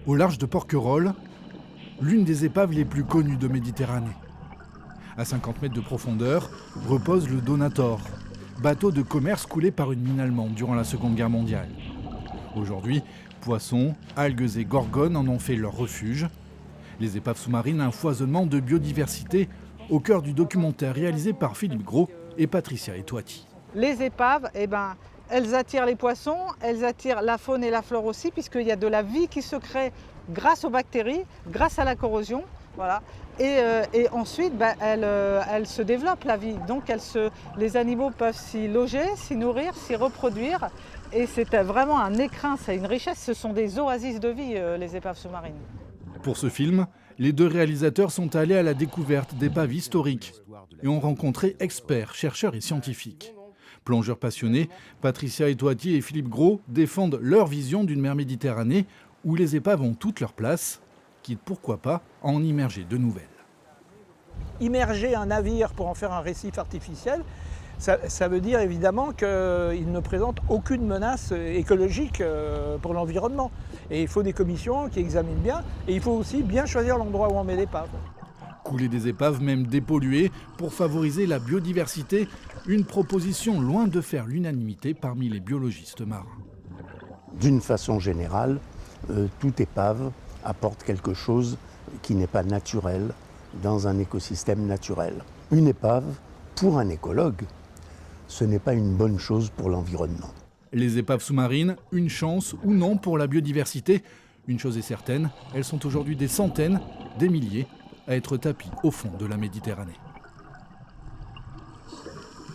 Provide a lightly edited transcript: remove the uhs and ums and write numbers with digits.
Au large de Porquerolles, l'une des épaves les plus connues de Méditerranée. À 50 mètres de profondeur repose le Donator, bateau de commerce coulé par une mine allemande durant la Seconde Guerre mondiale. Aujourd'hui, poissons, algues et gorgones en ont fait leur refuge. Les épaves sous-marines, un foisonnement de biodiversité au cœur du documentaire réalisé par Philippe Gros et Patricia Etoiti. Les épaves, elles attirent les poissons, elles attirent la faune et la flore aussi, puisqu'il y a de la vie qui se crée grâce aux bactéries, grâce à la corrosion. Voilà. Et ensuite, elle se développe, la vie. Donc les animaux peuvent s'y loger, s'y nourrir, s'y reproduire. Et c'est vraiment un écrin, c'est une richesse. Ce sont des oasis de vie, les épaves sous-marines. Pour ce film, les deux réalisateurs sont allés à la découverte d'épaves historiques et ont rencontré experts, chercheurs et scientifiques. Plongeurs passionnés, Patricia Etoiti et Philippe Gros défendent leur vision d'une mer Méditerranée où les épaves ont toute leur place, quitte pourquoi pas à en immerger de nouvelles. Immerger un navire pour en faire un récif artificiel, ça veut dire évidemment qu'il ne présente aucune menace écologique pour l'environnement. Et il faut des commissions qui examinent bien, et il faut aussi bien choisir l'endroit où on met l'épave. Couler des épaves, même dépolluées, pour favoriser la biodiversité, une proposition loin de faire l'unanimité parmi les biologistes marins. D'une façon générale, toute épave apporte quelque chose qui n'est pas naturel dans un écosystème naturel. Une épave, pour un écologue, ce n'est pas une bonne chose pour l'environnement. Les épaves sous-marines, une chance ou non pour la biodiversité. Une chose est certaine, elles sont aujourd'hui des centaines, des milliers, à être tapies au fond de la Méditerranée.